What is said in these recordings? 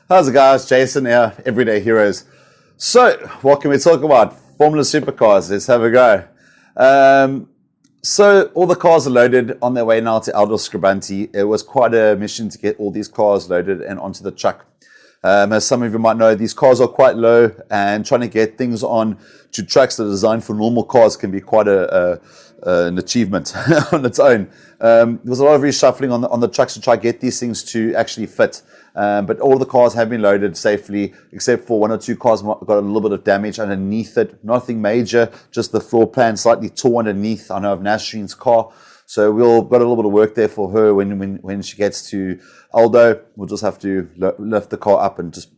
How's it guys? Jason here, Everyday Heroes. So, what can we talk about? Formula Supercars, let's have a go. So, all the cars are loaded on their way now to Aldo Scribante. It was quite a mission to get all these cars loaded and onto the truck. As some of you might know, these cars are quite low, and trying to get things on to tracks that are designed for normal cars can be quite an achievement on its own. There was a lot of reshuffling on the trucks to try to get these things to actually fit. But all the cars have been loaded safely, except for one or two cars got a little bit of damage underneath it. Nothing major, just the floor pan slightly tore underneath. I know of Nasreen's car. So we've got a little bit of work there for her when she gets to Aldo. We'll just have to lift the car up and just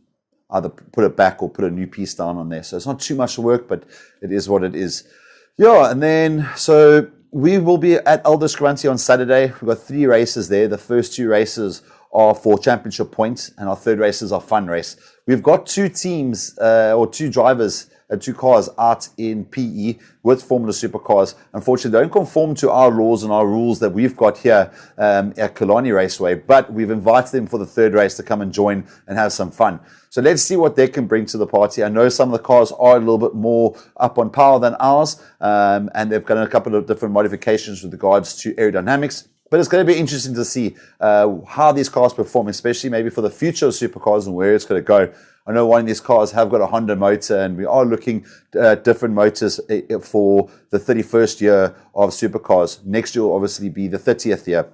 either put it back or put a new piece down on there. So it's not too much work, but it is what it is. Yeah, and then so we will be at Aldo Scribante on Saturday. We've got 3 races there. The first 2 races are for championship points, and our third race is our fun race. We've got 2 teams or 2 drivers and 2 cars out in PE with Formula Supercars. Unfortunately, they don't conform to our laws and our rules that we've got here at Killarney Raceway, but we've invited them for the third race to come and join and have some fun. So let's see what they can bring to the party. I know some of the cars are a little bit more up on power than ours, and they've got a couple of different modifications with regards to aerodynamics. But it's going to be interesting to see how these cars perform, especially maybe for the future of supercars and where it's going to go. I know one of these cars have got a Honda motor, and we are looking at different motors for the 31st year of supercars. Next year will obviously be the 30th year.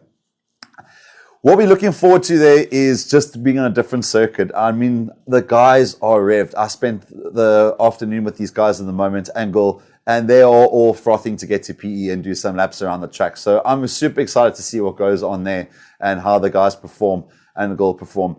What we're looking forward to there is just being on a different circuit. I mean, the guys are revved. I spent the afternoon with these guys in the Moment Angle, and they are all frothing to get to PE and do some laps around the track. So I'm super excited to see what goes on there and how the guys perform and the girl perform.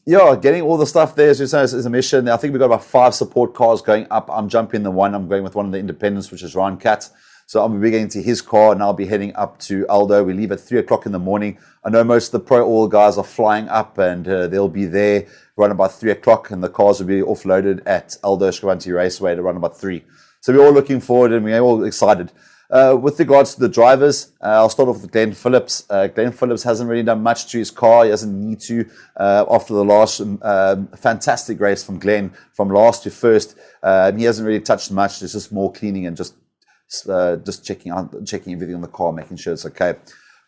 Yeah, getting all the stuff there is a mission. I think we've got about 5 support cars going up. I'm jumping the one. I'm going with one of the independents, which is Ryan Katz. So I'll be getting to his car, and I'll be heading up to Aldo. We leave at 3 o'clock in the morning. I know most of the Pro Oil guys are flying up, and they'll be there around about 3 o'clock, and the cars will be offloaded at Aldo Scribante Raceway at around about 3. So we're all looking forward, and we're all excited. With regards to the drivers, I'll start off with Glenn Phillips. Glenn Phillips hasn't really done much to his car. He doesn't need to after the last fantastic race from Glenn, from last to first. He hasn't really touched much. There's just more cleaning and just checking everything on the car, making sure it's okay.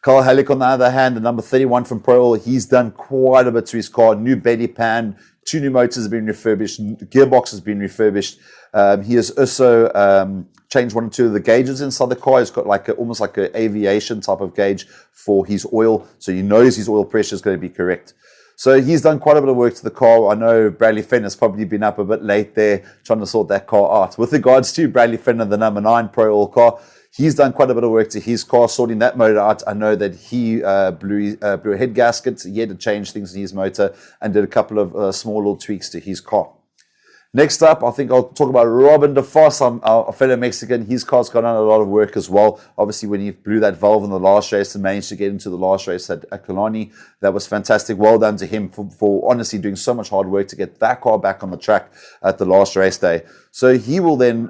Carl Halleck, on the other hand, the number 31 from Pro Oil, he's done quite a bit to his car. New belly pan, 2 new motors have been refurbished, gearbox has been refurbished. He has also changed 1 or 2 of the gauges inside the car. He's got almost like an aviation type of gauge for his oil, so he knows his oil pressure is going to be correct. So he's done quite a bit of work to the car. I know Bradley Fenn has probably been up a bit late there trying to sort that car out. With regards to Bradley Fenn, the number 9 Pro Oil car, he's done quite a bit of work to his car, sorting that motor out. I know that he blew a head gasket. He had to change things in his motor and did a couple of small little tweaks to his car. Next up, I think I'll talk about Robin DeFos, our fellow Mexican. His car's got on a lot of work as well. Obviously, when he blew that valve in the last race and managed to get into the last race at Killarney, that was fantastic. Well done to him for honestly doing so much hard work to get that car back on the track at the last race day. So he will then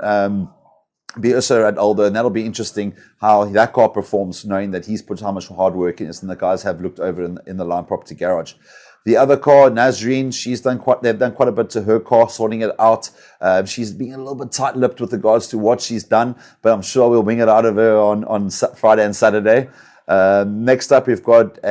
be also at Aldo, and that'll be interesting how that car performs, knowing that he's put how much hard work in it, and the guys have looked over in the Line Property Garage. The other car, Nasreen, they've done quite a bit to her car, sorting it out. She's being a little bit tight-lipped with regards to what she's done, but I'm sure we'll bring it out of her on Friday and Saturday. Next up, we've got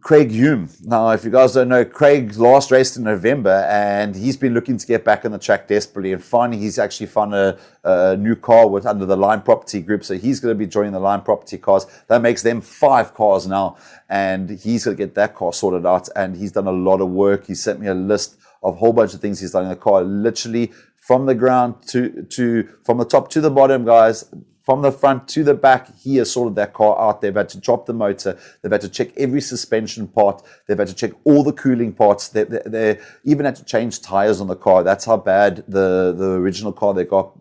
Craig Hume. Now, if you guys don't know, Craig last raced in November, and he's been looking to get back on the track desperately. And finally, he's actually found a new car under the Line Property Group. So he's going to be joining the Line Property cars. That makes them 5 cars now, and he's going to get that car sorted out. And he's done a lot of work. He sent me a list of a whole bunch of things he's done in the car, literally from the ground from the top to the bottom, guys. From the front to the back, he has sorted that car out. They've had to drop the motor. They've had to check every suspension part. They've had to check all the cooling parts. They even had to change tires on the car. That's how bad the original car they got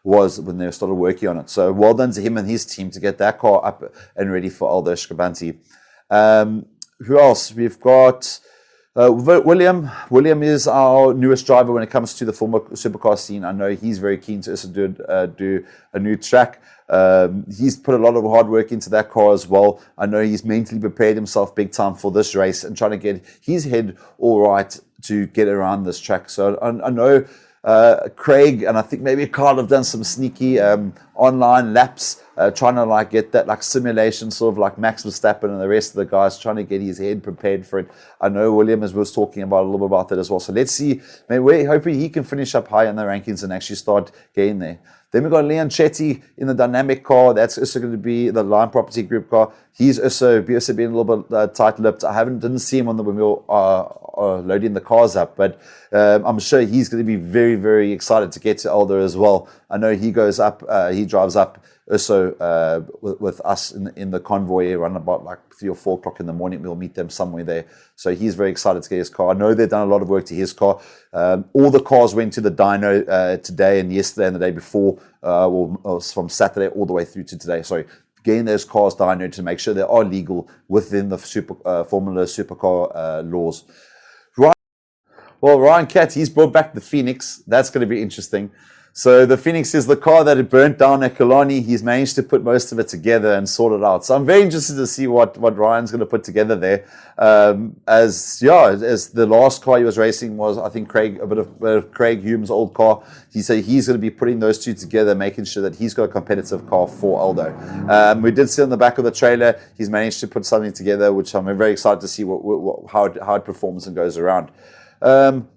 was when they started working on it. So well done to him and his team to get that car up and ready for Aldo Scribante. Who else? We've got William. William is our newest driver when it comes to the former supercar scene. I know he's very keen to also do a new track. He's put a lot of hard work into that car as well. I know he's mentally prepared himself big time for this race and trying to get his head all right to get around this track. So I know Craig and I think maybe Carl have done some sneaky online laps, trying to like get that like simulation, sort of like Max Verstappen and the rest of the guys trying to get his head prepared for it. I know William was talking about a little bit about that as well. So let's see. Maybe hopefully he can finish up high in the rankings and actually start getting there. Then we've got Leon Chetty in the dynamic car. That's also going to be the Line Property Group car. He's also been a little bit tight-lipped. didn't see him when we were loading the cars up, but I'm sure he's going to be very, very excited to get to Aldo as well. I know he goes up, he drives up also with us in the convoy around about like 3 or 4 o'clock in the morning. We'll meet them somewhere there. So he's very excited to get his car. I know they've done a lot of work to his car. All the cars went to the dyno today and yesterday and the day before, from Saturday all the way through to today. Sorry, getting those cars dyno to make sure they are legal within the Formula Supercar laws. Ryan Catt, he's brought back the Phoenix. That's going to be interesting. So the Phoenix is the car that had burnt down at Killarney. He's managed to put most of it together and sort it out. So I'm very interested to see what Ryan's going to put together there. As the last car he was racing was, I think, a bit of Craig Hume's old car. He said he's going to be putting those two together, making sure that he's got a competitive car for Aldo. We did see on the back of the trailer, he's managed to put something together, which I'm very excited to see how it performs and goes around.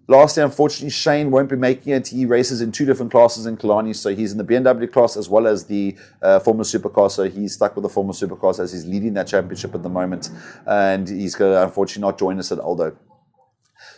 Lastly, unfortunately, Shane won't be making it. He races in 2 different classes in Killarney, so he's in the BMW class as well as the Formula Supercar, so he's stuck with the Formula Supercars as he's leading that championship at the moment, and he's going to unfortunately not join us at Aldo.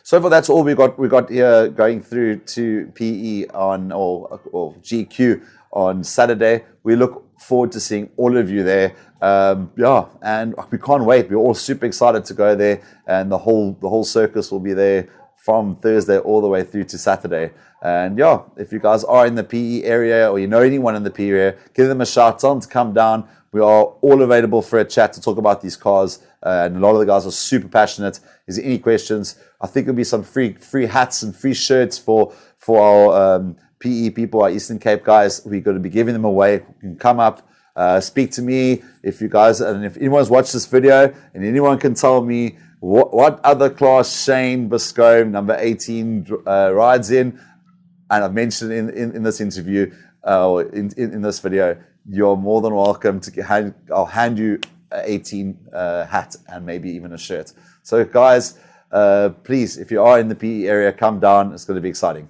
So far, that's all we got here going through to PE or GQ on Saturday. We look forward to seeing all of you there. And we can't wait. We're all super excited to go there, and the whole circus will be there from Thursday all the way through to Saturday. And if you guys are in the PE area or you know anyone in the PE area, give them a shout, tell them to come down. We are all available for a chat to talk about these cars, and a lot of the guys are super passionate. Is there any questions? I think there'll be some free hats and free shirts for our PE people, our Eastern Cape guys. We're going to be giving them away. You can come up, speak to me if you guys, and if anyone's watched this video and anyone can tell me what other class Shane Biscombe, number 18, rides in, and I've mentioned in this interview, in this video, you're more than welcome to I'll hand you an 18 hat and maybe even a shirt. So guys, please, if you are in the PE area, come down. It's going to be exciting.